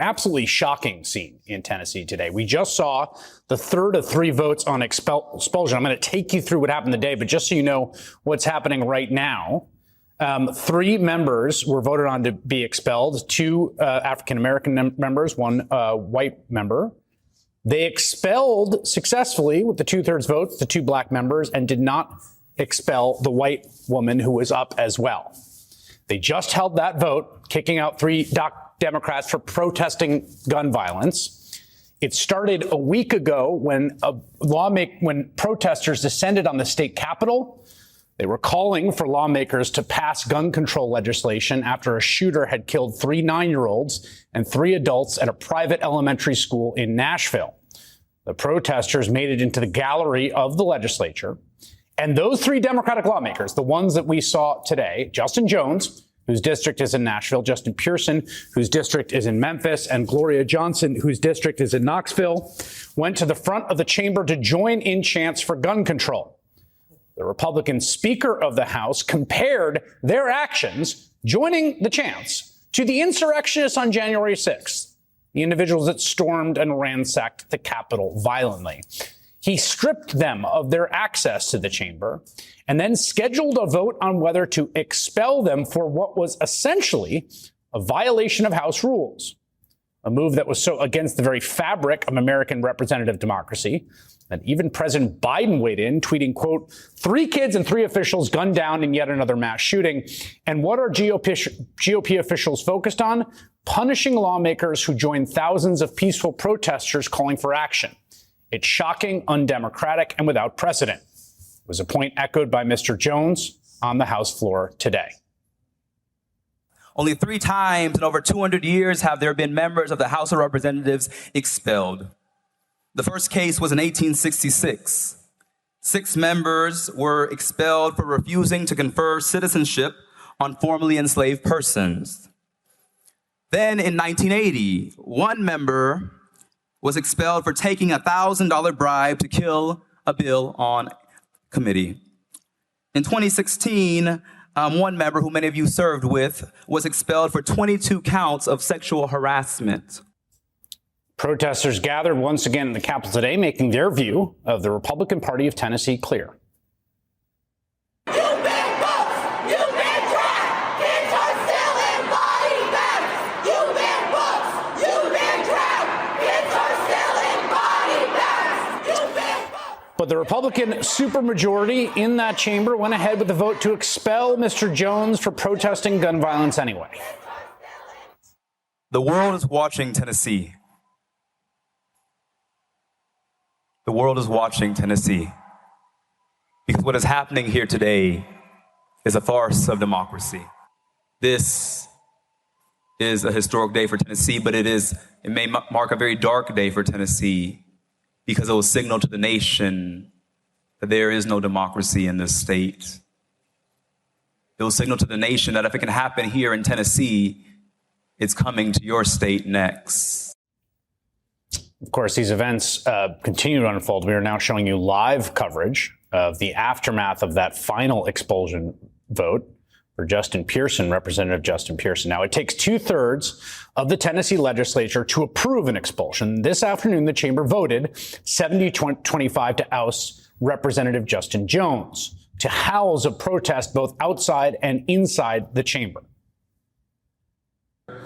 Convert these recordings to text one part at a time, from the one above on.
absolutely shocking scene in Tennessee today. We just saw the third of 3 votes on expulsion. I'm going to take you through what happened today, but just so you know what's happening right now, 3 members were voted on to be expelled, 2 African-American members, 1 white member. They expelled successfully with the 2/3 votes the 2 black members and did not expel the white woman who was up as well. They just held that vote, kicking out 3 Democrats for protesting gun violence. It started a week ago when protesters descended on the state capitol. They were calling for lawmakers to pass gun control legislation after a shooter had killed 3 9-year-olds and 3 adults at a private elementary school in Nashville. The protesters made it into the gallery of the legislature. And those 3 Democratic lawmakers, the ones that we saw today, Justin Jones, whose district is in Nashville, Justin Pearson, whose district is in Memphis, and Gloria Johnson, whose district is in Knoxville, went to the front of the chamber to join in chants for gun control. The Republican Speaker of the House compared their actions, joining the chants, to the insurrectionists on January 6th, the individuals that stormed and ransacked the Capitol violently. He stripped them of their access to the chamber and then scheduled a vote on whether to expel them for what was essentially a violation of House rules, a move that was so against the very fabric of American representative democracy that even President Biden weighed in, tweeting, quote, 3 kids and 3 officials gunned down in yet another mass shooting. And what are GOP officials focused on? Punishing lawmakers who joined thousands of peaceful protesters calling for action. It's shocking, undemocratic, and without precedent. It was a point echoed by Mr. Jones on the House floor today. Only 3 times in over 200 years have there been members of the House of Representatives expelled. The first case was in 1866. 6 members were expelled for refusing to confer citizenship on formerly enslaved persons. Then in 1980, 1 member was expelled for taking a $1,000 bribe to kill a bill on committee. In 2016, 1 member who many of you served with was expelled for 22 counts of sexual harassment. Protesters gathered once again in the Capitol today, making their view of the Republican Party of Tennessee clear. But the Republican supermajority in that chamber went ahead with the vote to expel Mr. Jones for protesting gun violence anyway. The world is watching Tennessee. The world is watching Tennessee. Because what is happening here today is a farce of democracy. This is a historic day for Tennessee, but it may mark a very dark day for Tennessee, because it will signal to the nation that there is no democracy in this state. It will signal to the nation that if it can happen here in Tennessee, it's coming to your state next. Of course, these events continue to unfold. We are now showing you live coverage of the aftermath of that final expulsion vote for Justin Pearson, Representative Justin Pearson. Now, it takes 2/3 of the Tennessee legislature to approve an expulsion. This afternoon, the chamber voted 70-25 to oust Representative Justin Jones, to howls of protest both outside and inside the chamber.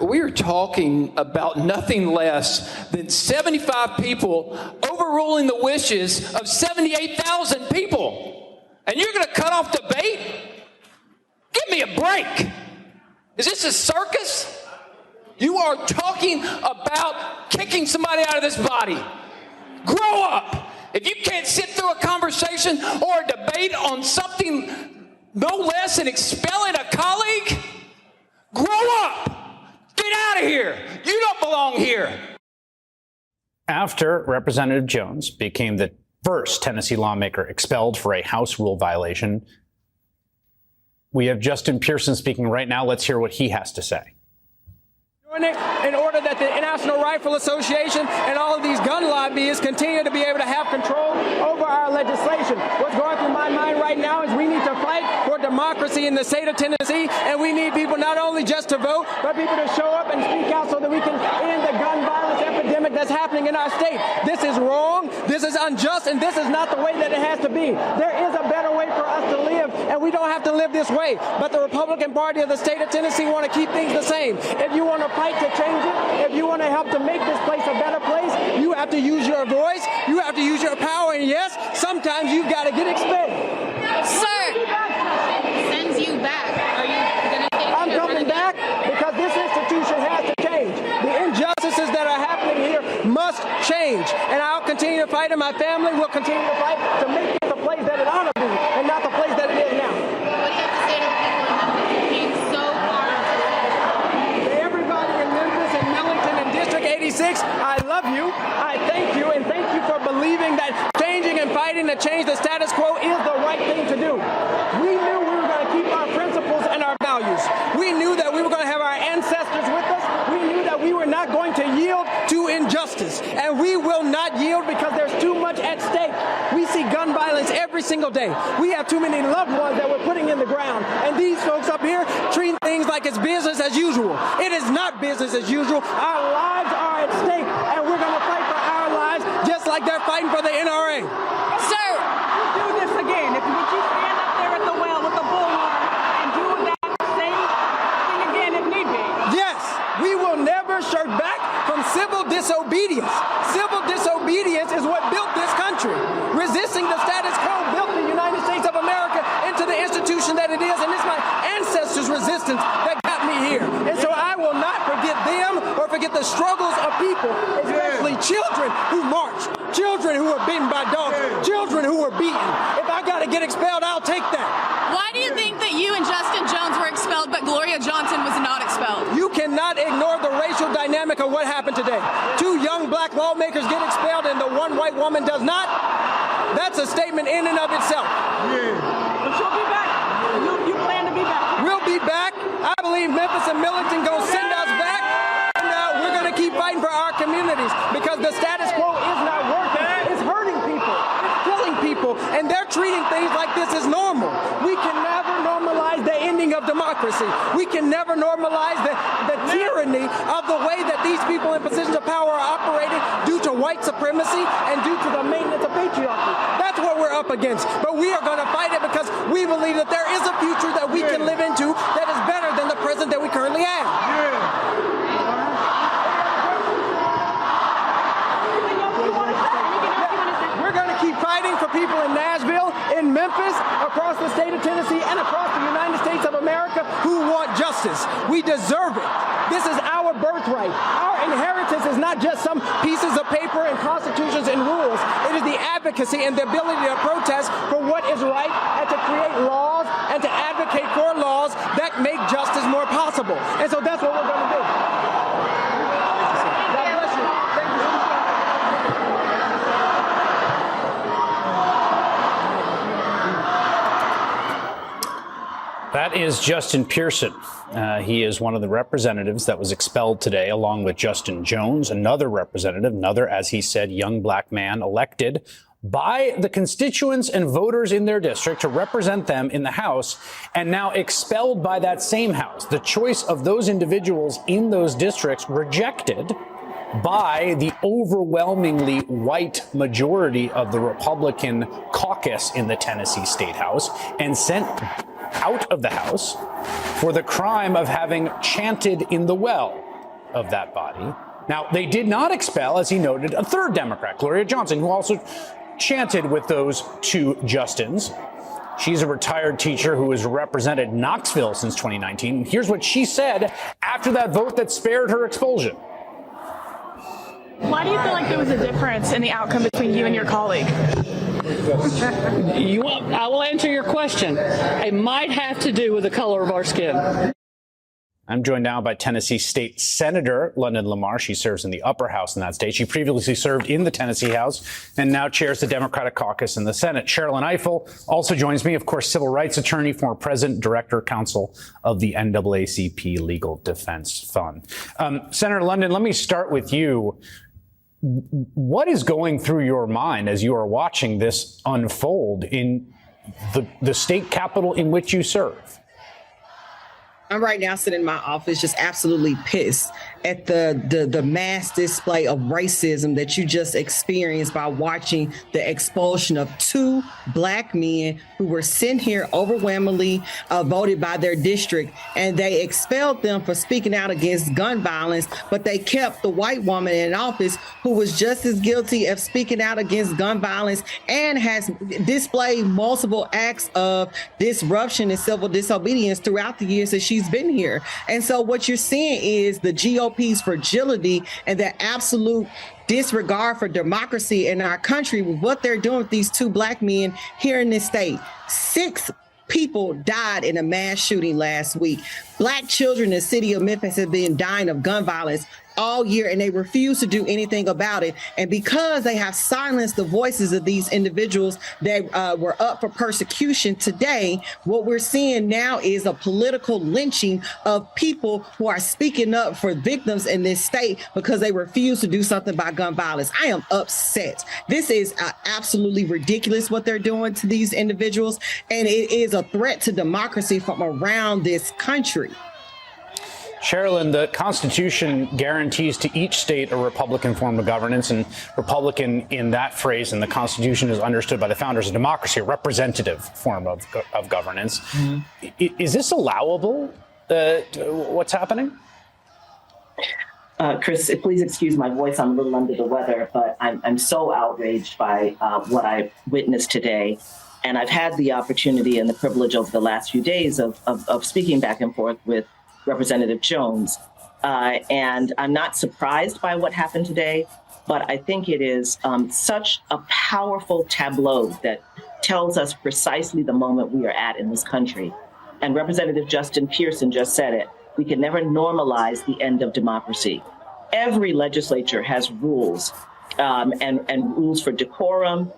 We are talking about nothing less than 75 people overruling the wishes of 78,000 people. And you're going to cut off debate? Give me a break. Is this a circus? You are talking about kicking somebody out of this body. Grow up. If you can't sit through a conversation or a debate on something no less than expelling a colleague, grow up. Get out of here. You don't belong here. After Representative Jones became the first Tennessee lawmaker expelled for a House rule violation, we have Justin Pearson speaking right now. Let's hear what he has to say. In order that the National Rifle Association and all of these gun lobbyists continue to be able to have control over our legislation. What's going through my mind right now is we need to fight for democracy in the state of Tennessee, and we need people not only just to vote, but people to show up and speak out so that we can end the gun that's happening in our state. This is wrong, this is unjust, and this is not the way that it has to be. There is a better way for us to live, and we don't have to live this way. But the Republican Party of the state of Tennessee want to keep things the same. If you want to fight to change it, if you want to help to make this place a better place, you have to use your voice, you have to use your power, and yes, sometimes you've got to get expelled. Sir, sends you back. Are you going to take I'm coming back because this institution has to change. The injustices that are happening here must change. And I'll continue to fight, and my family will continue to fight to make this a place that it ought to be and not the place that it is now. What do you have to say to the people in Memphis who came so far? To everybody in Memphis and Millington and District 86, I love you, I thank you, and thank you for believing that changing and fighting to change the status quo is the right thing to do. We knew we were going to keep our principles and our values. We knew that we were going to have our ancestors with us. We knew that we were not going to yield to injustice, and we will not yield because there's too much at stake. We see gun violence every single day. We have too many loved ones that we're putting in the ground, and these folks up here treat things like it's business as usual. It is not business as usual. Our lives are at stake, and we're going to fight for our lives just like they're fighting for the NRA. Sir, Do this again. If would you stand up there at the well with the bullhorn and do that same thing again if need be? Yes, we will never shirk back from civil disobedience. Civil disobedience is what built this country. Resisting the status quo built the United States of America into the institution that it is, and it's my ancestors' resistance that got me here. And so I will not forget them or forget the struggles of people, especially children who march, children who are beaten by dogs, children who are beaten. If I got to get expelled, I'll take that. why do you think that you and Justin Jones were expelled, but Gloria Johnson was not expelled? You cannot ignore the racial dynamic of what happened today. 2 young black lawmakers get expelled and the one white woman does not. That's a statement in and of itself. But she'll be back. You plan to be back. We'll be back. I believe Memphis and Millington going to send us back. And we're going to keep fighting for our communities because the status quo is not working. It's hurting people. It's killing people. And they're treating things like this as normal. We can never normalize the ending of democracy. We can never normalize the tyranny of the way that these people in positions of power are operating due to white supremacy and due to the maintenance of patriarchy. That's what we're up against. But we are going to fight it because we believe that there is a future that we can live into that is better than the present that we currently have. We're going to keep fighting for people in Nashville, in Memphis, across the state of Tennessee, and across the United States of America who want justice. We deserve it. This is our birthright. Our inheritance is not just some pieces of paper and constitutions and rules. It is the advocacy and the ability to protest for what is right and to create laws and to advocate for laws that make justice more possible. And so that's what we're going to do. God bless you. Thank you. That is Justin Pearson. He is one of the representatives that was expelled today, along with Justin Jones, another representative, another, as he said, young black man elected by the constituents and voters in their district to represent them in the House, and now expelled by that same House. The choice of those individuals in those districts rejected by the overwhelmingly white majority of the Republican caucus in the Tennessee State House, and sent out of the House for the crime of having chanted in the well of that body. Now, they did not expel, as he noted, a third Democrat, Gloria Johnson, who also chanted with those 2 Justins. She's a retired teacher who has represented Knoxville since 2019. Here's what she said after that vote that spared her expulsion. Why do you feel like there was a difference in the outcome between you and your colleague? I will answer your question. It might have to do with the color of our skin. I'm joined now by Tennessee State Senator London Lamar. She serves in the upper house in that state. She previously served in the Tennessee House and now chairs the Democratic caucus in the Senate. Sherrilyn Ifill also joins me, of course, civil rights attorney, former president, director, counsel of the NAACP Legal Defense Fund. Senator London, let me start with you. What is going through your mind as you are watching this unfold in the state capital in which you serve? I'm right now sitting in my office just absolutely pissed at the mass display of racism that you just experienced by watching the expulsion of 2 Black men who were sent here overwhelmingly voted by their district, and they expelled them for speaking out against gun violence, but they kept the white woman in office who was just as guilty of speaking out against gun violence and has displayed multiple acts of disruption and civil disobedience throughout the years that she's been here. And so what you're seeing is the GOP's fragility and the absolute disregard for democracy in our country with what they're doing with these 2 Black men here in this state. 6 people died in a mass shooting last week. Black children in the city of Memphis have been dying of gun violence all year, and they refuse to do anything about it. And because they have silenced the voices of these individuals that were up for persecution today, what we're seeing now is a political lynching of people who are speaking up for victims in this state because they refuse to do something about gun violence. I am upset. This is absolutely ridiculous what they're doing to these individuals, and it is a threat to democracy from around this country. Sherrilyn, the Constitution guarantees to each state a Republican form of governance, and Republican in that phrase in the Constitution is understood by the founders as democracy, a representative form of governance. Mm-hmm. Is this allowable, what's happening? Chris, please excuse my voice. I'm a little under the weather, but I'm so outraged by what I witnessed today. And I've had the opportunity and the privilege over the last few days of speaking back and forth with Representative Jones. And I'm not surprised by what happened today, but I think it is such a powerful tableau that tells us precisely the moment we are at in this country. And Representative Justin Pearson just said it. We can never normalize the end of democracy. Every legislature has rules and rules for decorum,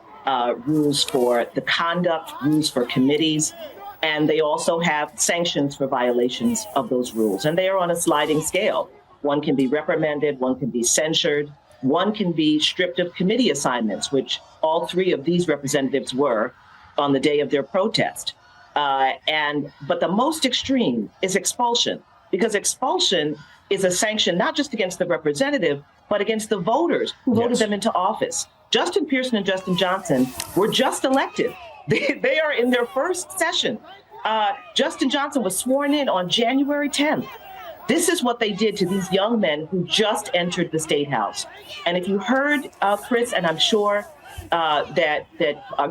rules for the conduct, rules for committees. And they also have sanctions for violations of those rules. And they are on a sliding scale. One can be reprimanded, one can be censured, one can be stripped of committee assignments, which all 3 of these representatives were on the day of their protest. But the most extreme is expulsion, because expulsion is a sanction not just against the representative, but against the voters who voted them into office. Justin Pearson and Justin Johnson were just elected. They are in their first session. Justin Johnson was sworn in on January 10th. This is what they did to these young men who just entered the State House. And if you heard, Chris, and I'm sure that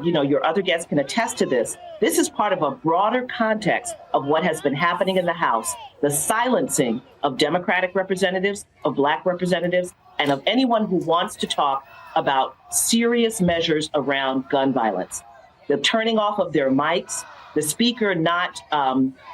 your other guests can attest to this, this is part of a broader context of what has been happening in the House, the silencing of Democratic representatives, of Black representatives, and of anyone who wants to talk about serious measures around gun violence. The turning off of their mics, the speaker not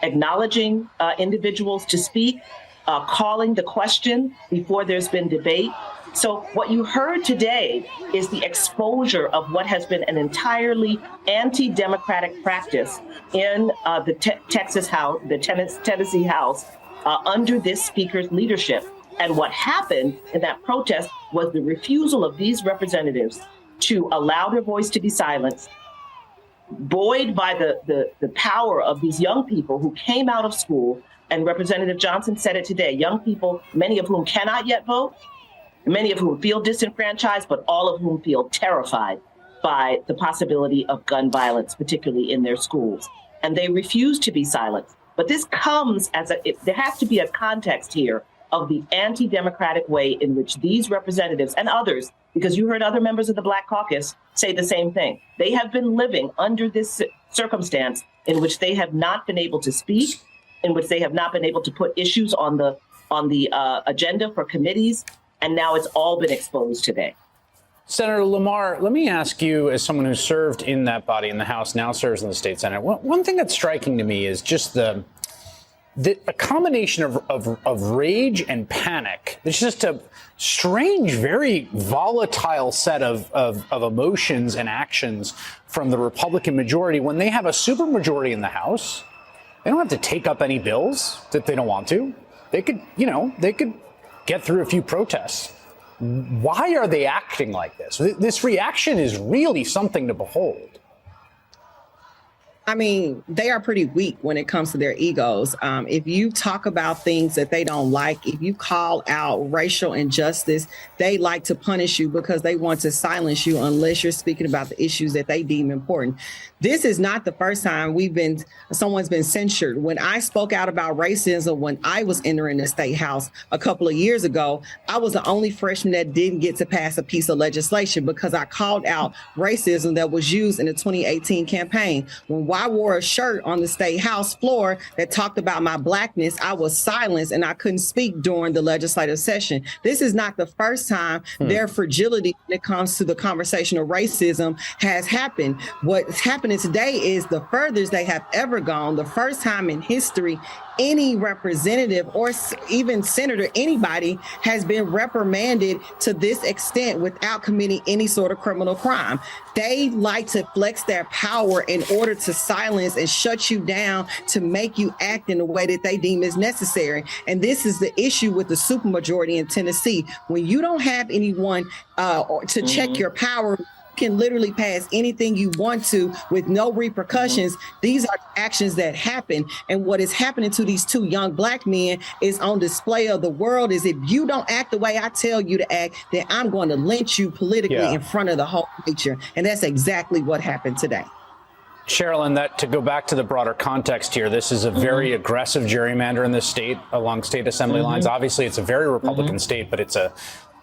acknowledging individuals to speak, calling the question before there's been debate. So what you heard today is the exposure of what has been an entirely anti-democratic practice in the Texas House, the Tennessee House, under this speaker's leadership. And what happened in that protest was the refusal of these representatives to allow their voice to be silenced, buoyed by the power of these young people who came out of school. And Representative Johnson said it today, young people, many of whom cannot yet vote, many of whom feel disenfranchised, but all of whom feel terrified by the possibility of gun violence, particularly in their schools. And they refuse to be silenced. But this comes there has to be a context here of the anti-democratic way in which these representatives and others, because you heard other members of the Black Caucus say the same thing. They have been living under this circumstance in which they have not been able to speak, in which they have not been able to put issues on the agenda for committees, and now it's all been exposed today. Senator Lamar, let me ask you, as someone who served in that body in the House, now serves in the state Senate, one thing that's striking to me is just a combination of rage and panic. It's just a strange, very volatile set of emotions and actions from the Republican majority when they have a supermajority in the House. They don't have to take up any bills that they don't want to. They could get through a few protests. Why are they acting like this? This reaction is really something to behold. I mean, they are pretty weak when it comes to their egos. If you talk about things that they don't like, if you call out racial injustice, they like to punish you because they want to silence you unless you're speaking about the issues that they deem important. This is not the first time someone's been censured. When I spoke out about racism when I was entering the state house a couple of years ago, I was the only freshman that didn't get to pass a piece of legislation because I called out racism that was used in the 2018 campaign. When I wore a shirt on the state house floor that talked about my blackness, I was silenced and I couldn't speak during the legislative session. This is not the first time their fragility when it comes to the conversation of racism has happened. What's happening today is the furthest they have ever gone. The first time in history any representative or even senator, anybody has been reprimanded to this extent without committing any sort of criminal crime. They like to flex their power in order to silence and shut you down, to make you act in a way that they deem is necessary. And this is the issue with the supermajority in Tennessee. When you don't have anyone to check your power, can literally pass anything you want to with no repercussions. These are actions that happen. And what is happening to these two young black men is on display of the world is if you don't act the way I tell you to act, then I'm going to lynch you politically in front of the whole nature. And that's exactly what happened today. Sherrilyn, that to go back to the broader context here, this is a very aggressive gerrymander in this state along state assembly lines. Obviously, it's a very Republican state, but it's a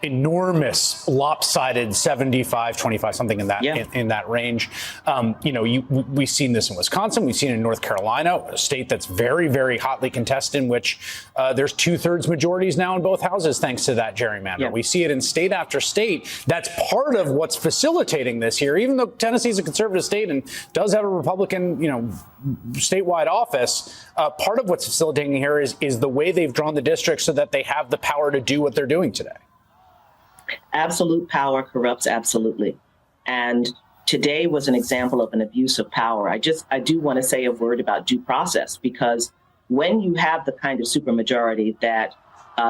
enormous lopsided 75-25, something in that in that range. We've seen this in Wisconsin. We've seen it in North Carolina, a state that's very, very hotly contested, in which there's 2/3 majorities now in both houses, thanks to that gerrymander. We see it in state after state. That's part of what's facilitating this here. Even though Tennessee is a conservative state and does have a Republican, statewide office, part of what's facilitating here is the way they've drawn the districts so that they have the power to do what they're doing today. Absolute power corrupts absolutely. And today was an example of an abuse of power. I do want to say a word about due process, because when you have the kind of supermajority that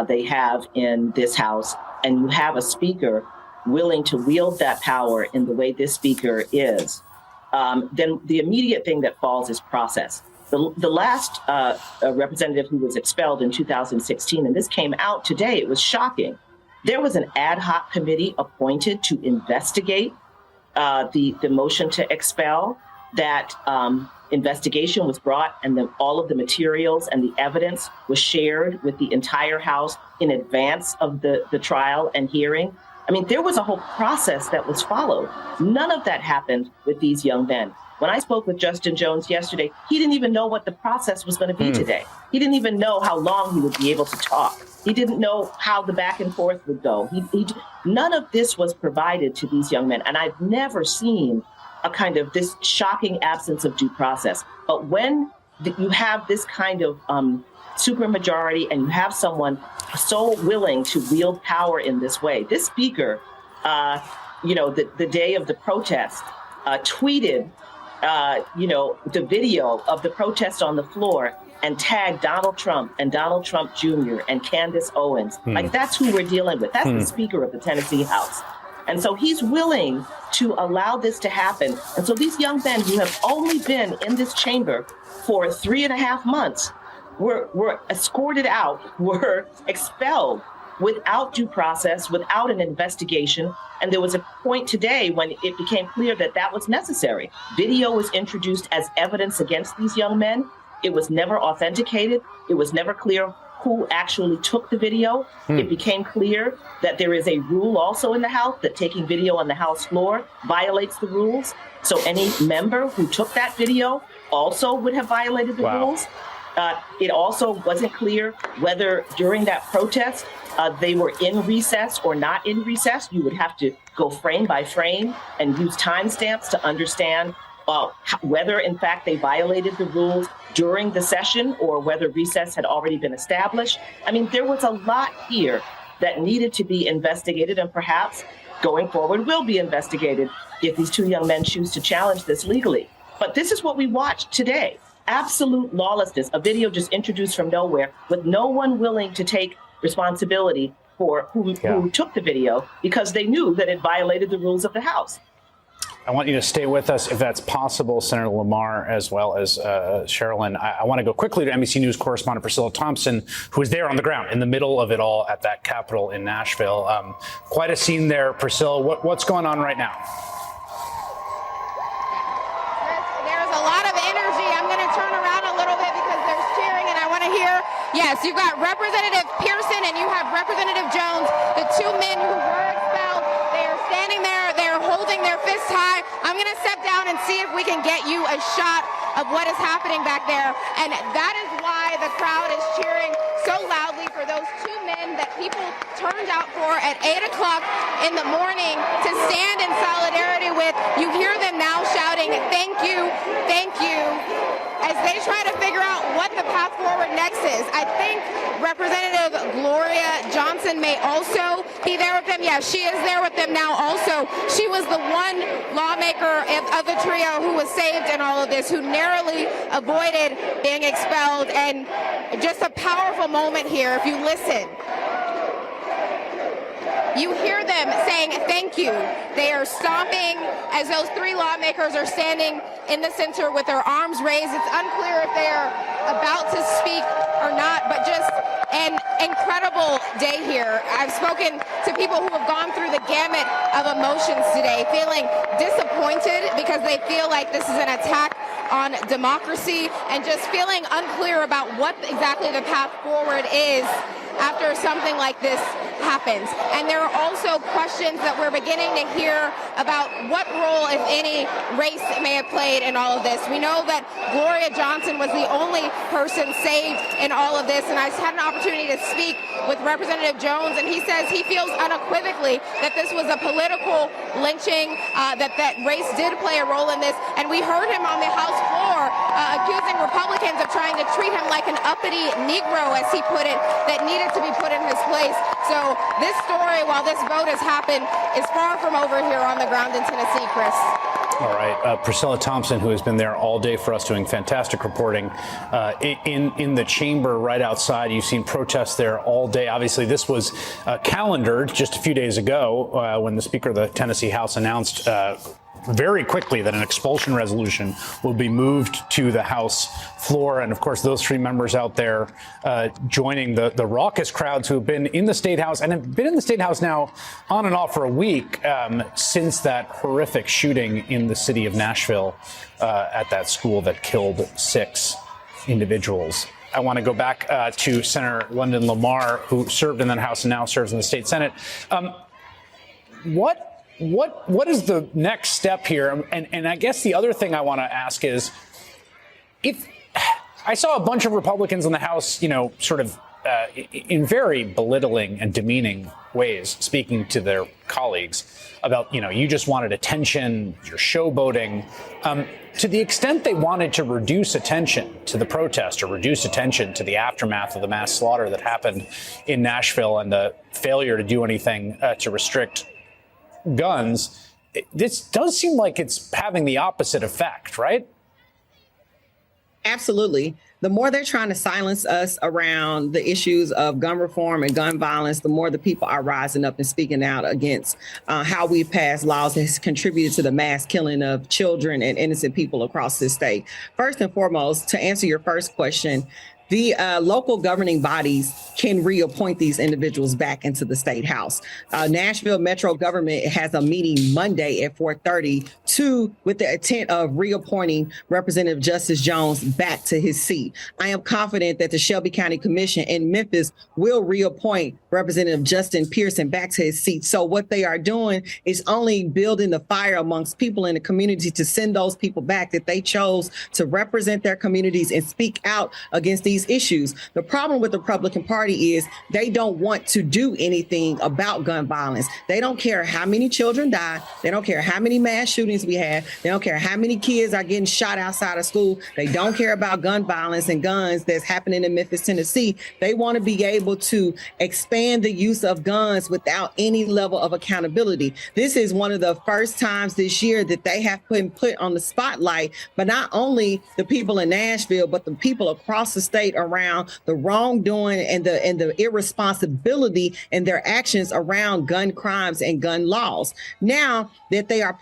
they have in this House, and you have a speaker willing to wield that power in the way this speaker is, then the immediate thing that falls is process. The last representative who was expelled in 2016, and this came out today, it was shocking. There was an ad hoc committee appointed to investigate the motion to expel. That investigation was brought, and then all of the materials and the evidence was shared with the entire House in advance of the trial and hearing. I mean, there was a whole process that was followed. None of that happened with these young men. When I spoke with Justin Jones yesterday, he didn't even know what the process was going to be today. He didn't even know how long he would be able to talk. He didn't know how the back and forth would go. None of this was provided to these young men. And I've never seen a kind of this shocking absence of due process. But when you have this kind of supermajority and you have someone so willing to wield power in this way, this speaker, the day of the protest, tweeted the video of the protest on the floor and tagged Donald Trump and Donald Trump Jr. and Candace Owens. Like, that's who we're dealing with. That's the Speaker of the Tennessee House. And so he's willing to allow this to happen. And so these young men who have only been in this chamber for 3.5 months were escorted out, were expelled without due process, without an investigation. And there was a point today when it became clear that that was necessary. Video was introduced as evidence against these young men. It was never authenticated. It was never clear who actually took the video. It became clear that there is a rule also in the House that taking video on the House floor violates the rules. So any member who took that video also would have violated the rules. It also wasn't clear whether during that protest they were in recess or not in recess. You would have to go frame by frame and use timestamps to understand whether, in fact, they violated the rules during the session or whether recess had already been established. I mean, there was a lot here that needed to be investigated, and perhaps going forward will be investigated if these two young men choose to challenge this legally. But this is what we watched today. Absolute lawlessness, a video just introduced from nowhere with no one willing to take responsibility for who took the video because they knew that it violated the rules of the House. I want you to stay with us if that's possible, Senator Lamar, as well as Sherrilyn. I want to go quickly to NBC News correspondent Priscilla Thompson, who is there on the ground in the middle of it all at that Capitol in Nashville. Quite a scene there, Priscilla. What's going on right now? There's a lot of energy. I'm going to turn around a little bit because there's cheering, and I want to hear, yes, you've got Representative Pearson and you have Representative Jones, the two men who were expelled. They are standing there. They're holding their fists high. I'm going to step down and see if we can get you a shot of what is happening back there. And that is why the crowd is cheering so loudly for those two men that people turned out for at 8 o'clock in the morning to stand in solidarity with. You hear them now shouting, thank you, as they try to figure out what the path forward next is. I think Representative Gloria Johnson may also be there with them. Yeah, she is there with them now also. She was the one lawmaker of the trio who was saved in all of this, who narrowly avoided being expelled. And just a powerful moment here if you listen. You hear them saying thank you. They are stomping as those three lawmakers are standing in the center with their arms raised. It's unclear if they are about to speak or not, but just an incredible day here. I've spoken to people who have gone through the gamut of emotions today, feeling disappointed because they feel like this is an attack on democracy, and just feeling unclear about what exactly the path forward is after something like this happens. And there are also questions that we're beginning to hear about what role, if any, race may have played in all of this. We know that Gloria Johnson was the only person saved in all of this, and I had an opportunity to speak with Representative Jones, and he says he feels unequivocally that this was a political lynching, that race did play a role in this. And we heard him on the House floor accusing Republicans of trying to treat him like an uppity Negro, as he put it, that needed to be put in his place. So this story, while this vote has happened, is far from over here on the ground in Tennessee, Chris. All right. Priscilla Thompson, who has been there all day for us doing fantastic reporting in the chamber right outside. You've seen protests there all day. Obviously, this was calendared just a few days ago when the Speaker of the Tennessee House announced very quickly that an expulsion resolution will be moved to the House floor. And of course, those three members out there joining the raucous crowds who have been in the State House and have been in the State House now on and off for a week since that horrific shooting in the city of Nashville at that school that killed 6 individuals. I want to go back to Senator London Lamar, who served in that House and now serves in the state Senate. What is the next step here? And I guess the other thing I want to ask is, if I saw a bunch of Republicans in the House, sort of in very belittling and demeaning ways, speaking to their colleagues about, you just wanted attention, you're showboating. To the extent they wanted to reduce attention to the protest or reduce attention to the aftermath of the mass slaughter that happened in Nashville and the failure to do anything to restrict guns, this does seem like it's having the opposite effect, right? Absolutely. The more they're trying to silence us around the issues of gun reform and gun violence, the more the people are rising up and speaking out against how we've passed laws that has contributed to the mass killing of children and innocent people across this state. First and foremost, to answer your first question, the local governing bodies can reappoint these individuals back into the state house. Nashville Metro government has a meeting Monday at 4:30 with the intent of reappointing Representative Justice Jones back to his seat. I am confident that the Shelby County Commission in Memphis will reappoint Representative Justin Pearson back to his seat. So what they are doing is only building the fire amongst people in the community to send those people back that they chose to represent their communities and speak out against these issues. The problem with the Republican Party is they don't want to do anything about gun violence. They don't care how many children die. They don't care how many mass shootings we have. They don't care how many kids are getting shot outside of school. They don't care about gun violence and guns that's happening in Memphis, Tennessee. They want to be able to expand the use of guns without any level of accountability. This is one of the first times this year that they have been put on the spotlight, but not only the people in Nashville, but the people across the state state around the wrongdoing and the irresponsibility in their actions around gun crimes and gun laws. Now that they are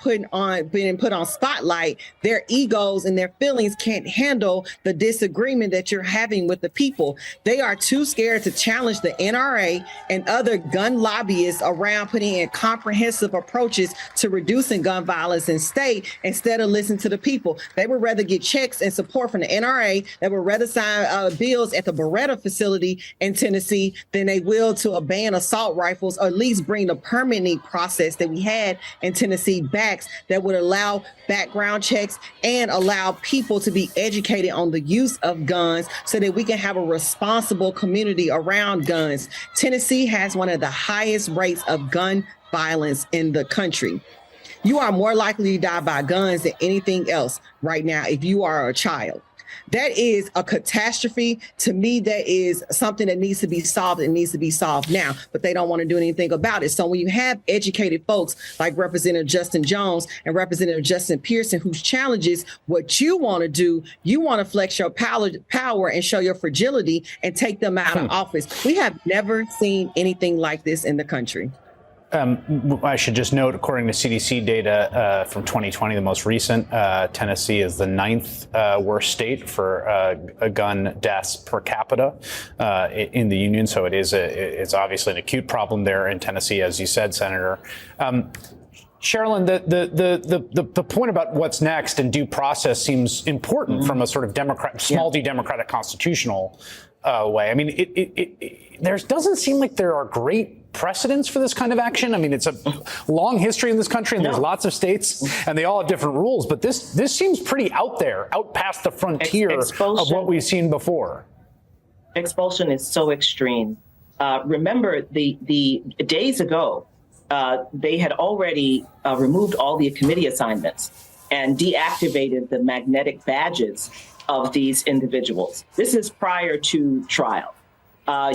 being put on spotlight, their egos and their feelings can't handle the disagreement that you're having with the people. They are too scared to challenge the NRA and other gun lobbyists around putting in comprehensive approaches to reducing gun violence in state instead of listening to the people. They would rather get checks and support from the NRA. They would rather sign bills at the Beretta facility in Tennessee than they will to ban assault rifles, or at least bring the permitting process that we had in Tennessee back, that would allow background checks and allow people to be educated on the use of guns so that we can have a responsible community around guns. Tennessee has one of the highest rates of gun violence in the country. You are more likely to die by guns than anything else right now if you are a child. That is a catastrophe. To me, that is something that needs to be solved. It needs to be solved now, but they don't want to do anything about it. So when you have educated folks like Representative Justin Jones and Representative Justin Pearson, whose challenges what you want to do, you want to flex your power and show your fragility and take them out of office. We have never seen anything like this in the country. I should just note, according to CDC data from 2020, the most recent, Tennessee is the 9th worst state for gun deaths per capita in the union. So it's obviously an acute problem there in Tennessee, as you said, Senator. Sherrilyn, the point about what's next and due process seems important from a sort of small d democratic constitutional way. I mean, there doesn't seem like there are great precedents for this kind of action. I mean, it's a long history in this country, and there's lots of states, and they all have different rules. But this seems pretty out there, out past the frontier of what we've seen before. Expulsion is so extreme. Remember, the days ago, they had already removed all the committee assignments and deactivated the magnetic badges of these individuals. This is prior to trial.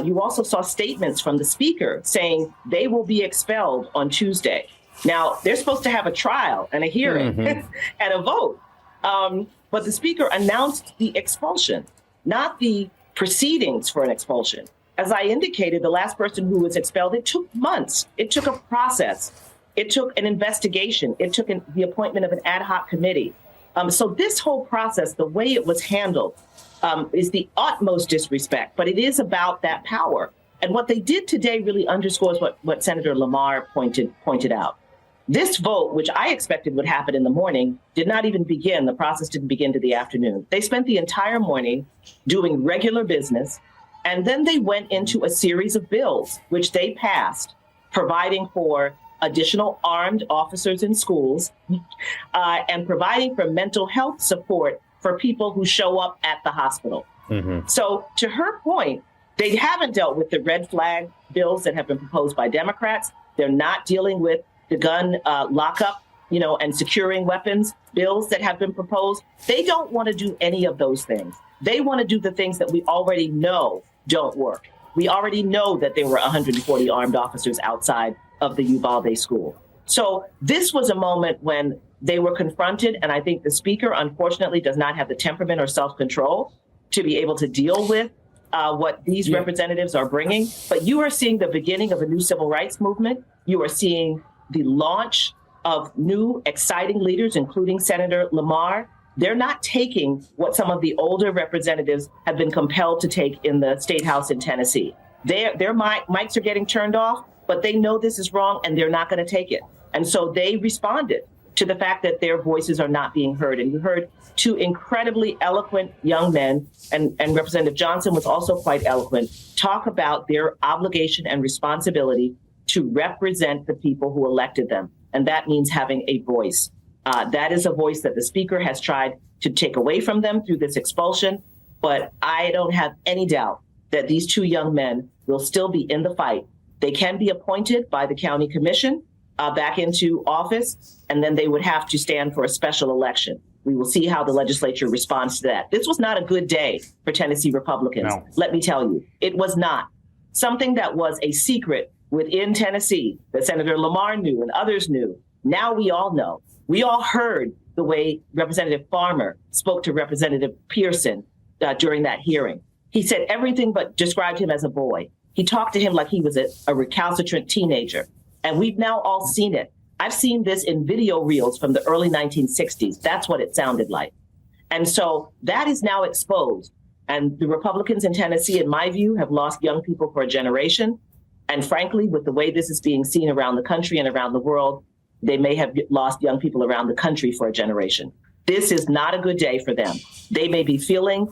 You also saw statements from the speaker saying they will be expelled on Tuesday. Now, they're supposed to have a trial and a hearing and a vote. But the speaker announced the expulsion, not the proceedings for an expulsion. As I indicated, the last person who was expelled, it took months. It took a process. It took an investigation. It took the appointment of an ad hoc committee. So this whole process, the way it was handled, is the utmost disrespect, but it is about that power. And what they did today really underscores what Senator Lamar pointed out. This vote, which I expected would happen in the morning, did not even begin. The process didn't begin to the afternoon. They spent the entire morning doing regular business, and then they went into a series of bills, which they passed, providing for additional armed officers in schools and providing for mental health support for people who show up at the hospital. So to her point, they haven't dealt with the red flag bills that have been proposed by Democrats. They're not dealing with the gun lockup, and securing weapons bills that have been proposed. They don't want to do any of those things. They want to do the things that we already know don't work. We already know that there were 140 armed officers outside of the Uvalde school. So this was a moment when they were confronted, and I think the speaker, unfortunately, does not have the temperament or self-control to be able to deal with what these representatives are bringing. But you are seeing the beginning of a new civil rights movement. You are seeing the launch of new, exciting leaders, including Senator Lamar. They're not taking what some of the older representatives have been compelled to take in the State House in Tennessee. Their mics are getting turned off, but they know this is wrong, and they're not going to take it. And so they responded to the fact that their voices are not being heard. And you heard two incredibly eloquent young men, and Representative Johnson was also quite eloquent, talk about their obligation and responsibility to represent the people who elected them. And that means having a voice. That is a voice that the speaker has tried to take away from them through this expulsion. But I don't have any doubt that these two young men will still be in the fight. They can be appointed by the county commission back into office, and then they would have to stand for a special election. We will see how the legislature responds to that. This was not a good day for Tennessee Republicans. No. Let me tell you, it was not. Something that was a secret within Tennessee that Senator Lamar knew and others knew. Now we all know. We all heard the way Representative Farmer spoke to Representative Pearson during that hearing. He said everything but described him as a boy. He talked to him like he was a recalcitrant teenager. And we've now all seen it. I've seen this in video reels from the early 1960s. That's what it sounded like. And so that is now exposed. And the Republicans in Tennessee, in my view, have lost young people for a generation. And frankly, with the way this is being seen around the country and around the world, they may have lost young people around the country for a generation. This is not a good day for them. They may be feeling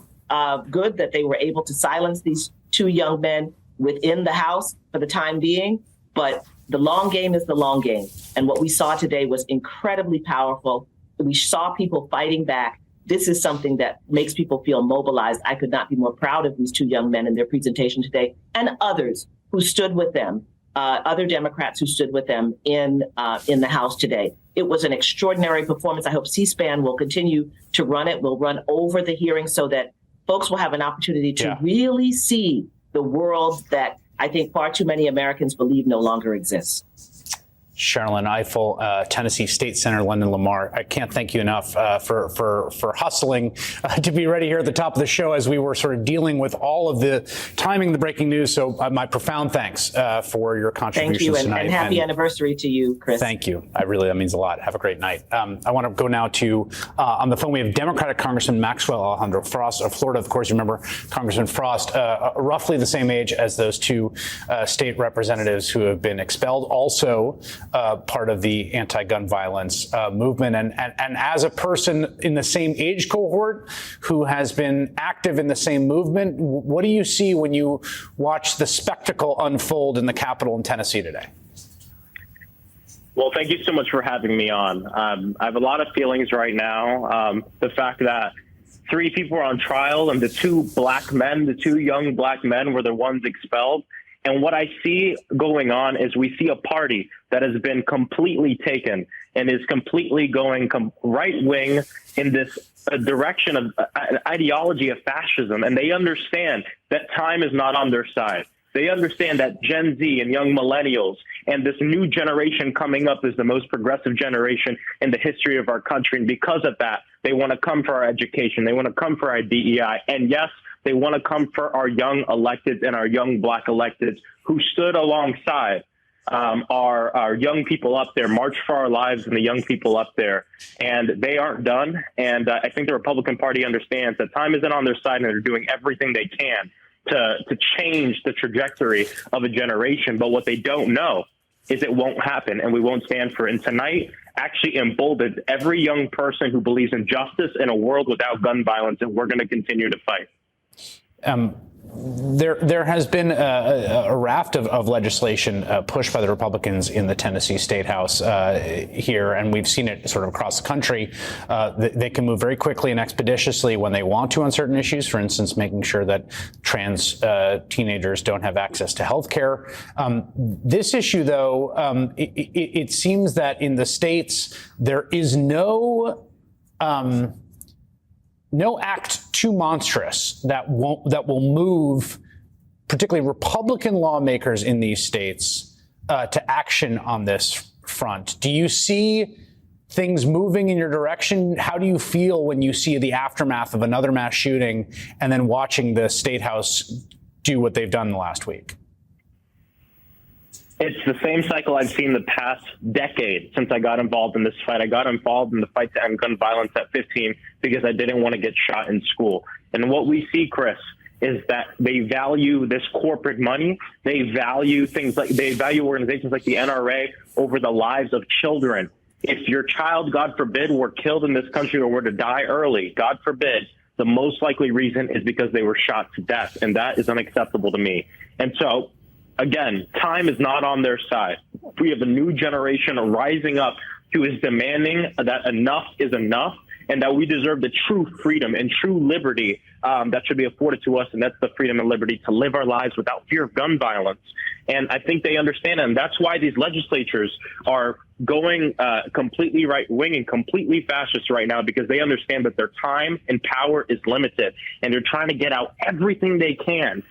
good that they were able to silence these two young men within the House for the time being, but the long game is the long game. And what we saw today was incredibly powerful. We saw people fighting back. This is something that makes people feel mobilized. I could not be more proud of these two young men in their presentation today, and others who stood with them, other Democrats who stood with them in the House today. It was an extraordinary performance. I hope C-SPAN will continue to run it. We'll run over the hearing so that folks will have an opportunity to really see the world that I think far too many Americans believe no longer exists. Sherrilyn, Ifill, Tennessee State Senator London Lamar, I can't thank you enough for hustling to be ready here at the top of the show as we were sort of dealing with all of the timing of the breaking news. So my profound thanks for your contributions tonight. Thank you, and happy anniversary to you, Chris. Thank you. That means a lot. Have a great night. I want to go now to, on the phone, we have Democratic Congressman Maxwell Alejandro Frost of Florida. Of course, you remember Congressman Frost, roughly the same age as those two state representatives who have been expelled. Also, part of the anti-gun violence movement. And as a person in the same age cohort who has been active in the same movement, what do you see when you watch the spectacle unfold in the Capitol in Tennessee today? Well, thank you so much for having me on. I have a lot of feelings right now. The fact that 3 people are on trial and the 2 young black men were the ones expelled. And what I see going on is we see a party that has been completely taken and is completely going right wing in this direction of an ideology of fascism. And they understand that time is not on their side. They understand that Gen Z and young millennials and this new generation coming up is the most progressive generation in the history of our country. And because of that, they want to come for our education. They want to come for our DEI. And yes, they want to come for our young electeds and our young black electeds who stood alongside our young people up there, March for Our Lives and the young people up there. And they aren't done. And I think the Republican Party understands that time isn't on their side and they're doing everything they can to change the trajectory of a generation. But what they don't know is it won't happen and we won't stand for it. And tonight actually emboldened every young person who believes in justice in a world without gun violence, and we're going to continue to fight. There has been a raft of legislation pushed by the Republicans in the Tennessee State House here, and we've seen it sort of across the country. They can move very quickly and expeditiously when they want to on certain issues, for instance, making sure that trans teenagers don't have access to health care. This issue, though, it seems that in the states there is no act too monstrous that will move particularly Republican lawmakers in these states to action on this front. Do you see things moving in your direction? How do you feel when you see the aftermath of another mass shooting and then watching the State House do what they've done in the last week? It's the same cycle I've seen the past decade since I got involved in this fight. I got involved in the fight to end gun violence at 15 because I didn't want to get shot in school. And what we see, Chris, is that they value this corporate money. They value organizations like the NRA over the lives of children. If your child, God forbid, were killed in this country or were to die early, God forbid, the most likely reason is because they were shot to death. And that is unacceptable to me. And so, again, time is not on their side. We have a new generation rising up who is demanding that enough is enough and that we deserve the true freedom and true liberty that should be afforded to us. And that's the freedom and liberty to live our lives without fear of gun violence. And I think they understand it. And that's why these legislatures are going completely right wing and completely fascist right now, because they understand that their time and power is limited. And they're trying to get out everything they can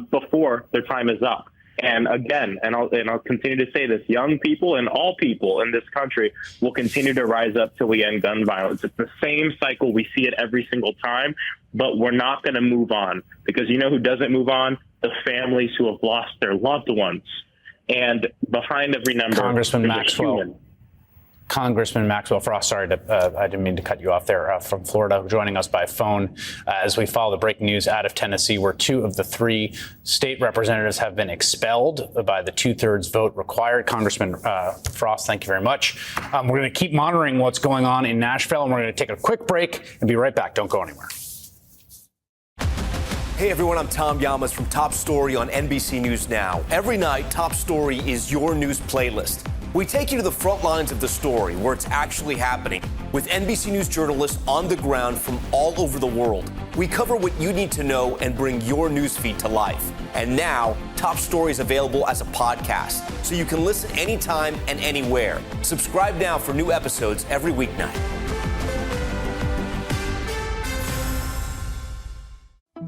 before their time is up. And again, and I'll continue to say this, young people and all people in this country will continue to rise up till we end gun violence. It's the same cycle. We see it every single time, but we're not going to move on, because you know who doesn't move on? The families who have lost their loved ones. And behind every number, Congressman there's a Maxwell. human. Congressman Maxwell Frost, sorry, I didn't mean to cut you off there, from Florida, joining us by phone as we follow the breaking news out of Tennessee, where 2 of the 3 state representatives have been expelled by the 2/3 vote required. Congressman Frost, thank you very much. We're going to keep monitoring what's going on in Nashville, and we're going to take a quick break and be right back. Don't go anywhere. Hey everyone, I'm Tom Llamas from Top Story on NBC News Now. Every night, Top Story is your news playlist. We take you to the front lines of the story, where it's actually happening, with NBC News journalists on the ground from all over the world. We cover what you need to know and bring your newsfeed to life. And now, Top Story is available as a podcast, so you can listen anytime and anywhere. Subscribe now for new episodes every weeknight.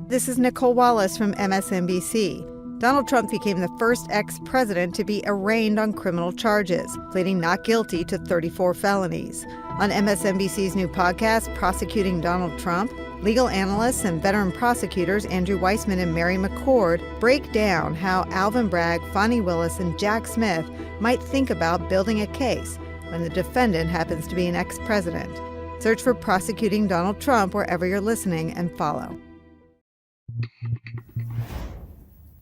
This is Nicole Wallace from MSNBC. Donald Trump became the first ex-president to be arraigned on criminal charges, pleading not guilty to 34 felonies. On MSNBC's new podcast, Prosecuting Donald Trump, legal analysts and veteran prosecutors Andrew Weissman and Mary McCord break down how Alvin Bragg, Fonnie Willis, and Jack Smith might think about building a case when the defendant happens to be an ex-president. Search for Prosecuting Donald Trump wherever you're listening and follow.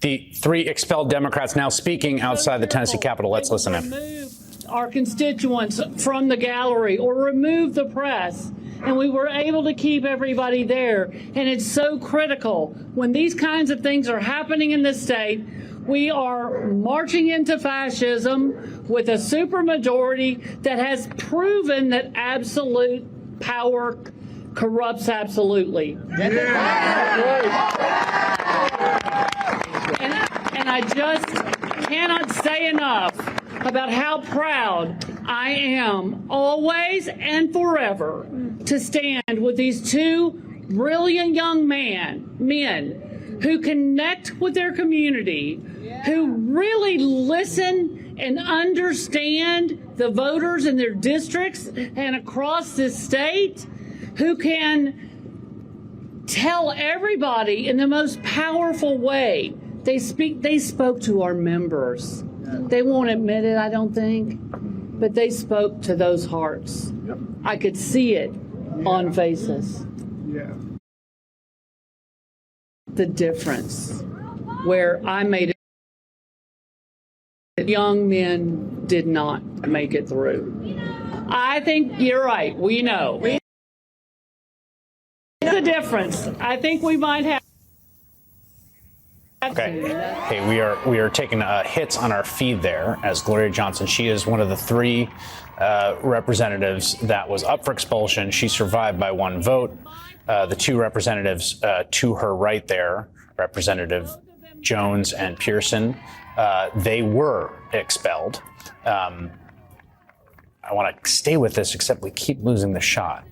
The 3 expelled Democrats now speaking outside the Tennessee Capitol. Let's listen in. Our constituents from the gallery or remove the press. And we were able to keep everybody there. And it's so critical when these kinds of things are happening in this state. We are marching into fascism with a supermajority that has proven that absolute power corrupts absolutely. And I just cannot say enough about how proud I am always and forever to stand with these 2 brilliant young men who connect with their community, who really listen and understand the voters in their districts and across this state, who can tell everybody in the most powerful way. They spoke to our members. They won't admit it, I don't think, but they spoke to those hearts. I could see it on faces. The difference where I made it, young men did not make it through. I think you're right. We know. The difference. I think we might have. Okay. Hey, we are taking hits on our feed there as Gloria Johnson. She is one of the 3 representatives that was up for expulsion. She survived by 1 vote. The 2 representatives to her right there, Representative Jones and Pearson, they were expelled. I want to stay with this, except we keep losing the shot.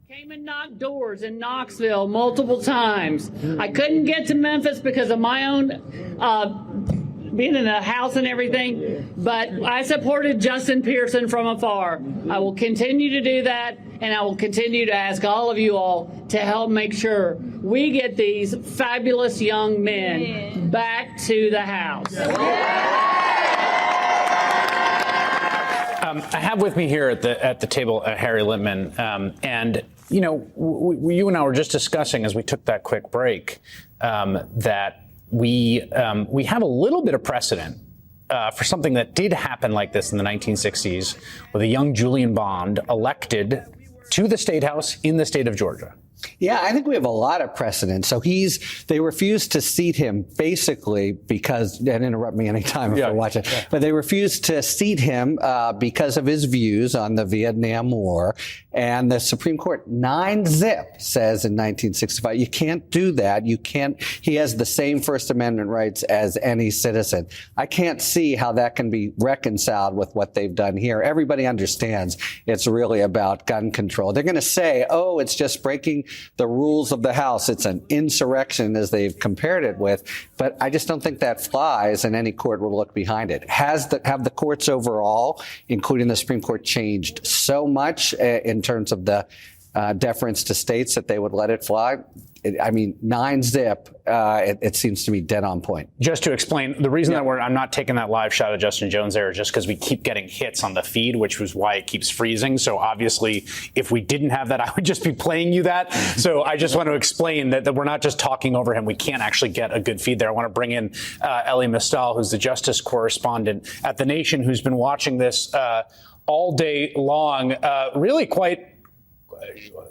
Came and knocked doors in Knoxville multiple times. I couldn't get to Memphis because of my own being in a house and everything, but I supported Justin Pearson from afar. I will continue to do that, and I will continue to ask all of you all to help make sure we get these fabulous young men back to the House. I have with me here at the table Harry Litman, and you know, you and I were just discussing as we took that quick break that we have a little bit of precedent for something that did happen like this in the 1960s, with a young Julian Bond elected to the State House in the state of Georgia. Yeah, I think we have a lot of precedent. So they refused to seat him basically because, and interrupt me anytime if I watch it, but they refused to seat him because of his views on the Vietnam War. And the Supreme Court 9-zip says in 1965, you can't do that. You can't, he has the same First Amendment rights as any citizen. I can't see how that can be reconciled with what they've done here. Everybody understands it's really about gun control. They're going to say, oh, it's just breaking the rules of the House. It's an insurrection, as they've compared it with. But I just don't think that flies, and any court will look behind it. Have the courts overall, including the Supreme Court, changed so much in terms of the deference to states that they would let it fly? 9-zip, it seems to me dead on point. Just to explain, the reason that I'm not taking that live shot of Justin Jones there is just because we keep getting hits on the feed, which was why it keeps freezing. So obviously, if we didn't have that, I would just be playing you that. So I just want to explain that we're not just talking over him. We can't actually get a good feed there. I want to bring in Elie Mystal, who's the justice correspondent at The Nation, who's been watching this all day long, really quite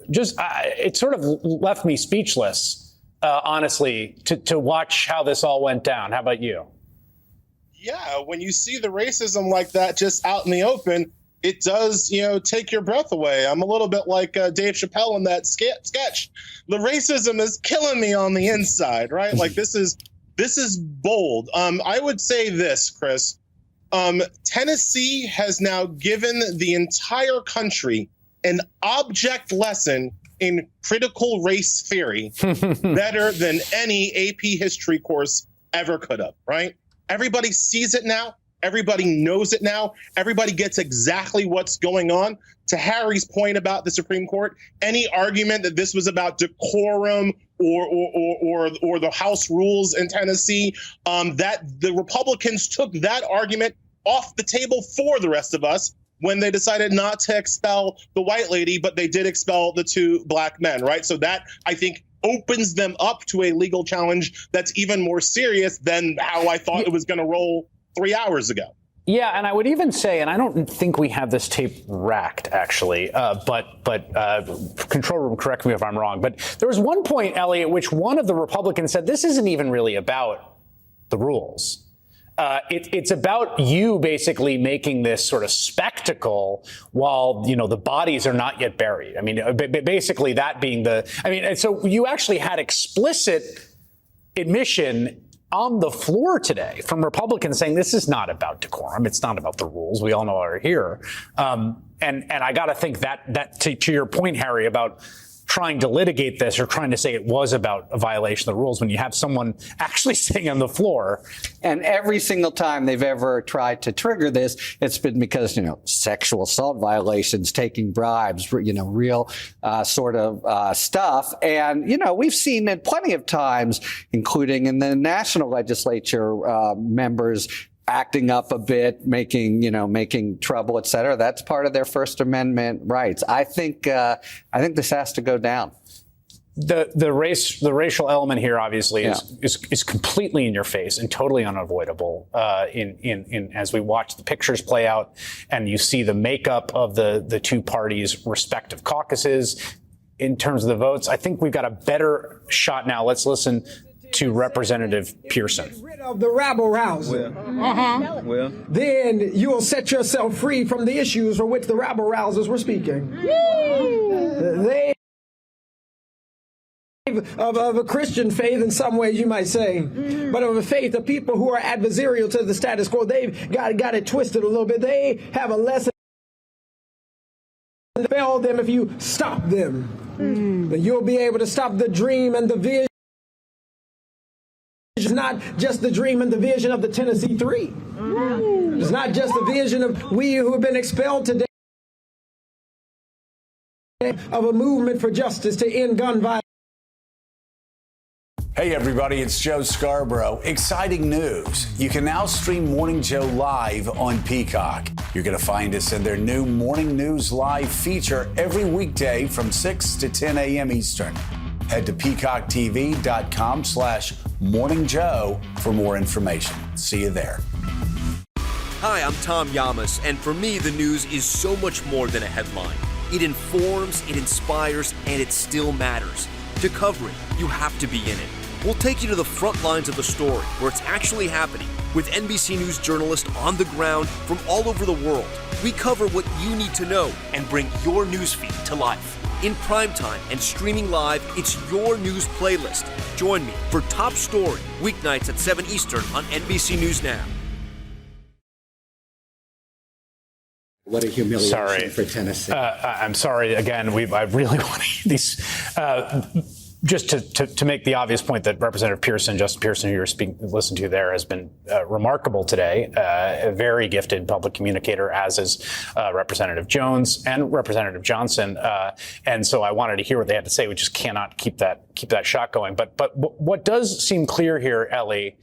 it sort of left me speechless, honestly, to watch how this all went down. How about you? Yeah, when you see the racism like that just out in the open, it does, take your breath away. I'm a little bit like Dave Chappelle in that sketch. The racism is killing me on the inside, right? Like this is bold. I would say this, Chris. Tennessee has now given the entire country an object lesson in critical race theory better than any AP history course ever could have, right? Everybody sees it now. Everybody knows it now. Everybody gets exactly what's going on. To Harry's point about the Supreme Court, any argument that this was about decorum or the House rules in Tennessee, that the Republicans took that argument off the table for the rest of us when they decided not to expel the white lady, but they did expel the 2 black men, right? So that, I think, opens them up to a legal challenge that's even more serious than how I thought it was going to roll 3 hours ago. Yeah, and I would even say, and I don't think we have this tape racked, actually, but control room, correct me if I'm wrong, but there was one point, Ellie, at which one of the Republicans said, this isn't even really about the rules. It's about you basically making this sort of spectacle while, the bodies are not yet buried. Basically that being and so you actually had explicit admission on the floor today from Republicans saying this is not about decorum. It's not about the rules. We all know are here. And I got to think that to your point, Harry, about trying to litigate this or trying to say it was about a violation of the rules when you have someone actually sitting on the floor. And every single time they've ever tried to trigger this, it's been because, sexual assault violations, taking bribes, real sort of stuff. And, we've seen it plenty of times, including in the national legislature, members acting up a bit, making trouble, et cetera. That's part of their First Amendment rights. I think this has to go down. The racial element here obviously is completely in your face and totally unavoidable in as we watch the pictures play out and you see the makeup of the 2 parties' respective caucuses in terms of the votes. I think we've got a better shot now. Let's listen to Representative Pearson. Rid of the rabble rouser. Then you'll set yourself free from the issues for which the rabble rousers were speaking. They of a Christian faith in some ways, you might say, but of a faith of people who are adversarial to the status quo. They've got it twisted a little bit. They have a lesson to fail them if you stop them. Then you'll be able to stop the dream and the vision. It's not just the dream and the vision of the Tennessee 3. It's not just the vision of we who have been expelled today of a movement for justice to end gun violence. Hey everybody, it's Joe Scarborough. Exciting news. You can now stream Morning Joe live on Peacock. You're going to find us in their new Morning News Live feature every weekday from 6 to 10 a.m. Eastern. Head to peacocktv.com/Morning Joe for more information. See you there. Hi, I'm Tom Yamas, and for me, the news is so much more than a headline. It informs, it inspires, and it still matters. To cover it, you have to be in it. We'll take you to the front lines of the story, where it's actually happening, with NBC News journalists on the ground from all over the world. We cover what you need to know and bring your newsfeed to life. In primetime and streaming live, it's your news playlist. Join me for Top Story, weeknights at 7 Eastern on NBC News Now. What a humiliation for Tennessee. I'm sorry again. I really want these. Just to make the obvious point that Representative Pearson, Justin Pearson, who you're listening to there, has been remarkable today. A very gifted public communicator, as is Representative Jones and Representative Johnson. And so I wanted to hear what they had to say. We just cannot keep that shot going. But what does seem clear here, Ellie,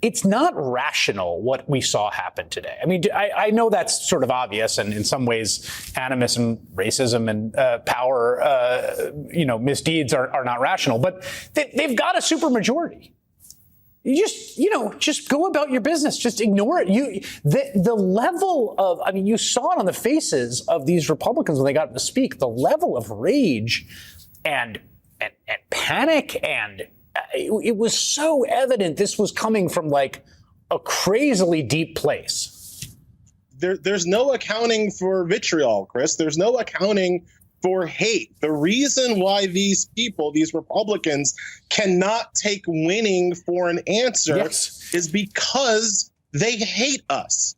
it's not rational what we saw happen today. I mean, I know that's sort of obvious, and in some ways, animism, racism, and power, misdeeds are not rational. But they've got a supermajority. You just go about your business. Just ignore it. The level of, you saw it on the faces of these Republicans when they got to speak. The level of rage and panic and. It was so evident this was coming from like a crazily deep place. There's no accounting for vitriol, Chris. There's no accounting for hate. The reason why these people, these Republicans, cannot take winning for an answer is because they hate us.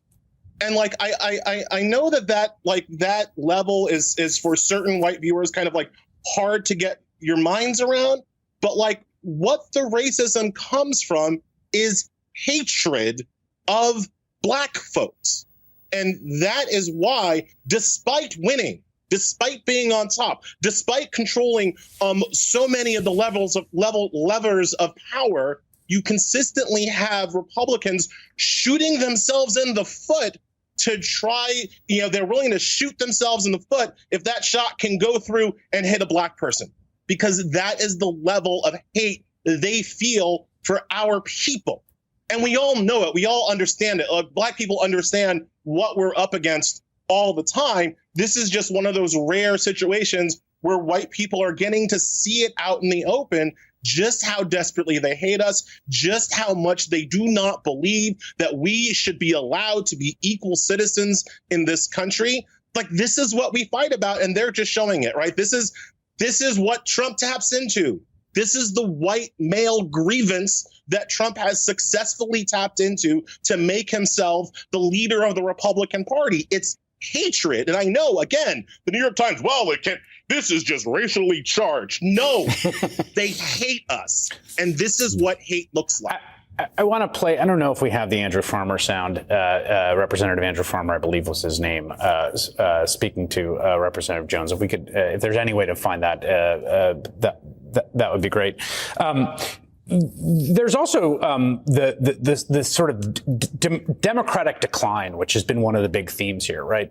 And I know that level is for certain white viewers kind of like hard to get your minds around, but what the racism comes from is hatred of black folks. And that is why, despite winning, despite being on top, despite controlling so many of the levers of power, you consistently have Republicans shooting themselves in the foot to try, they're willing to shoot themselves in the foot if that shot can go through and hit a black person. Because that is the level of hate they feel for our people. And we all know it. We all understand it. Black people understand what we're up against all the time. This is just one of those rare situations where white people are getting to see it out in the open, just how desperately they hate us, just how much they do not believe that we should be allowed to be equal citizens in this country. This is what we fight about, and they're just showing it, right? This is what Trump taps into. This is the white male grievance that Trump has successfully tapped into to make himself the leader of the Republican Party. It's hatred. And I know, again, the New York Times, this is just racially charged. No, they hate us. And this is what hate looks like. I want to play, I don't know if we have the Andrew Farmer sound, Representative Andrew Farmer, I believe was his name, speaking to Representative Jones. If we could, if there's any way to find that, that would be great. There's also the sort of democratic decline, which has been one of the big themes here, right?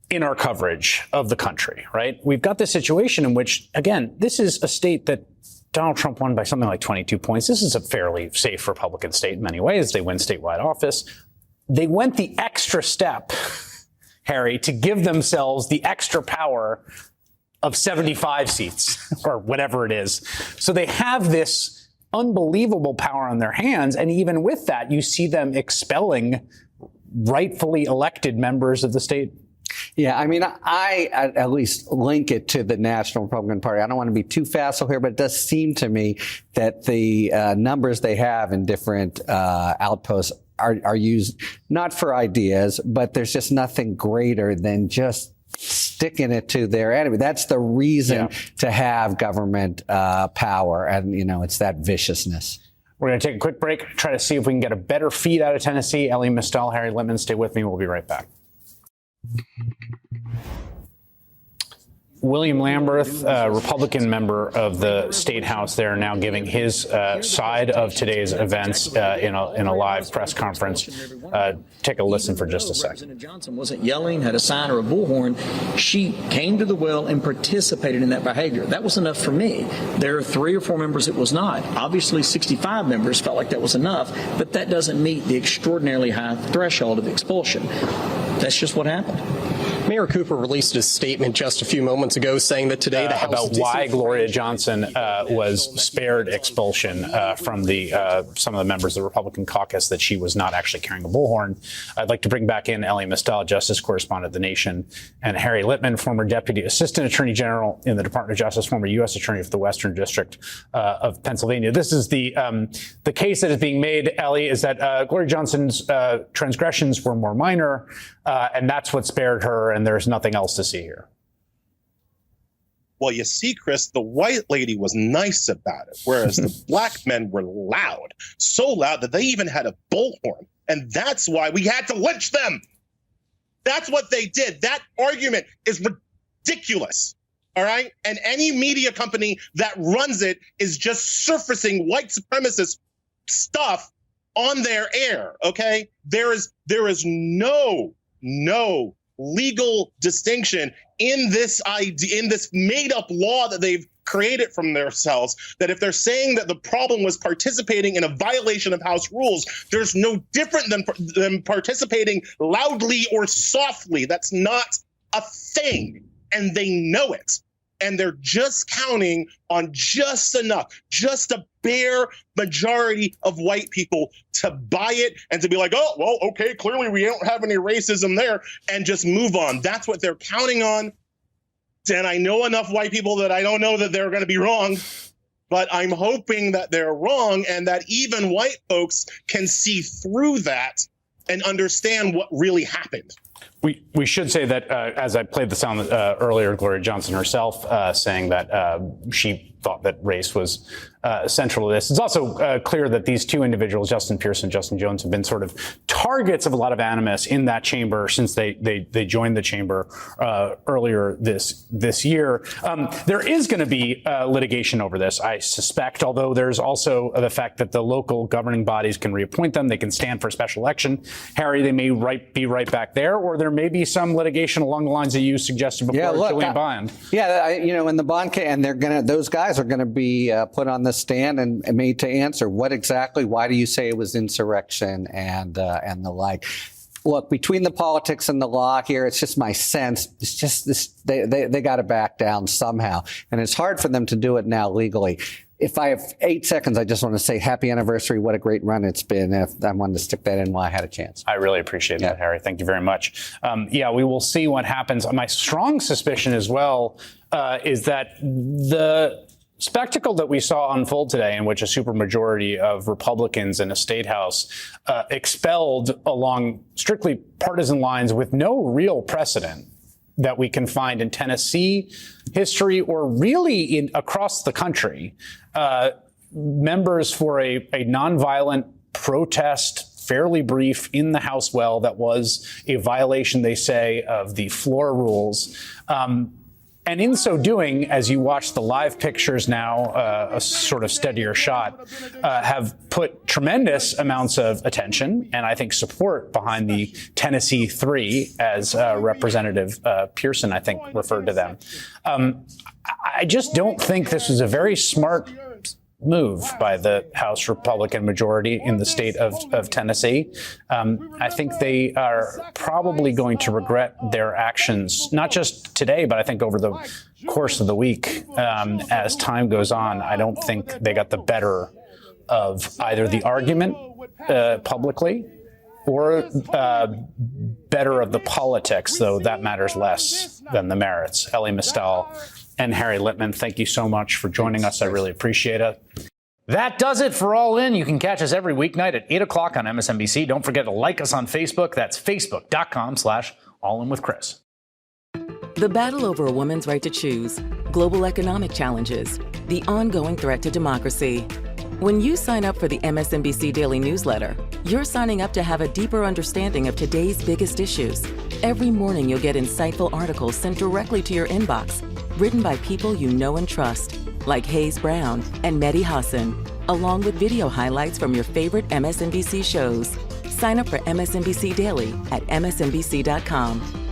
In our coverage of the country, right? We've got this situation in which, again, this is a state that Donald Trump won by something like 22 points. This is a fairly safe Republican state in many ways. They win statewide office. They went the extra step, Harry, to give themselves the extra power of 75 seats or whatever it is. So they have this unbelievable power on their hands. And even with that, you see them expelling rightfully elected members of the state. Yeah, I at least link it to the National Republican Party. I don't want to be too facile here, but it does seem to me that the numbers they have in different outposts are used not for ideas, but there's just nothing greater than just sticking it to their enemy. That's the reason to have government power. And, it's that viciousness. We're going to take a quick break, try to see if we can get a better feed out of Tennessee. Ellie Mistel, Harry Litman, stay with me. We'll be right back. William Lamberth, Republican member of the State House there, now giving his side of today's events in a live press conference. Take a listen for just a second. Representative Johnson wasn't yelling, had a sign or a bullhorn. She came to the well and participated in that behavior. That was enough for me. There are 3 or 4 members it was not. Obviously, 65 members felt like that was enough, but that doesn't meet the extraordinarily high threshold of expulsion. That's just what happened. Mayor Cooper released a statement just a few moments ago saying that today the House about why Gloria Johnson was spared expulsion from some of the members of the Republican caucus, that she was not actually carrying a bullhorn. I'd like to bring back in Elie Mystal, Justice Correspondent of The Nation, and Harry Litman, former Deputy Assistant Attorney General in the Department of Justice, former U.S. Attorney for the Western District of Pennsylvania. This is the case that is being made, Elie, is that Gloria Johnson's transgressions were more minor, and that's what spared her, and there's nothing else to see here. Well, you see, Chris, the white lady was nice about it, whereas the black men were loud, so loud that they even had a bullhorn. And that's why we had to lynch them. That's what they did. That argument is ridiculous. All right. And any media company that runs it is just surfacing white supremacist stuff on their air. OK, there is no legal distinction in this idea, in this made up law that they've created from themselves, that if they're saying that the problem was participating in a violation of House rules, there's no different than participating loudly or softly. That's not a thing. And they know it. And they're just counting on just enough, just a bare majority of white people to buy it and to be like, oh, well, okay, clearly we don't have any racism there, and just move on. That's what they're counting on. And I know enough white people that I don't know that they're going to be wrong, but I'm hoping that they're wrong and that even white folks can see through that and understand what really happened. We should say that, as I played the sound earlier, Gloria Johnson herself saying that she thought that race was central to this. It's also clear that these two individuals, Justin Pierce and Justin Jones, have been sort of targets of a lot of animus in that chamber since they joined the chamber earlier this year. There is going to be litigation over this, I suspect, although there's also the fact that the local governing bodies can reappoint them. They can stand for a special election. Harry, they may be right back there, or there may be some litigation along the lines that you suggested before. Yeah, look, Julian Bond. Yeah, in the Bond case, and those guys are going to be put on the stand and made to answer what exactly, why do you say it was insurrection and the like. Look, between the politics and the law here, it's just my sense. It's just this, they got to back down somehow, and it's hard for them to do it now legally. If I have 8 seconds, I just want to say happy anniversary. What a great run it's been. I wanted to stick that in while I had a chance. I really appreciate that, Harry. Thank you very much. We will see what happens. My strong suspicion as well is that the spectacle that we saw unfold today, in which a supermajority of Republicans in a state house expelled along strictly partisan lines with no real precedent that we can find in Tennessee history or really across the country, members for a nonviolent protest, fairly brief, in the House that was a violation, they say, of the floor rules. And in so doing, as you watch the live pictures now, a sort of steadier shot, have put tremendous amounts of attention and I think support behind the Tennessee Three, as Representative Pearson, I think, referred to them. I just don't think this was a very smart move by the House Republican majority in the state of Tennessee. I think they are probably going to regret their actions, not just today, but I think over the course of the week. As time goes on, I don't think they got the better of either the argument publicly or better of the politics, though that matters less than the merits. Elie Mystal and Harry Litman, thank you so much for joining us. I really appreciate it. That does it for All In. You can catch us every weeknight at 8 o'clock on MSNBC. Don't forget to like us on Facebook. That's facebook.com/allinwithchris. The battle over a woman's right to choose, global economic challenges, the ongoing threat to democracy. When you sign up for the MSNBC Daily Newsletter, you're signing up to have a deeper understanding of today's biggest issues. Every morning you'll get insightful articles sent directly to your inbox, written by people you know and trust, like Hayes Brown and Mehdi Hassan, along with video highlights from your favorite MSNBC shows. Sign up for MSNBC Daily at msnbc.com.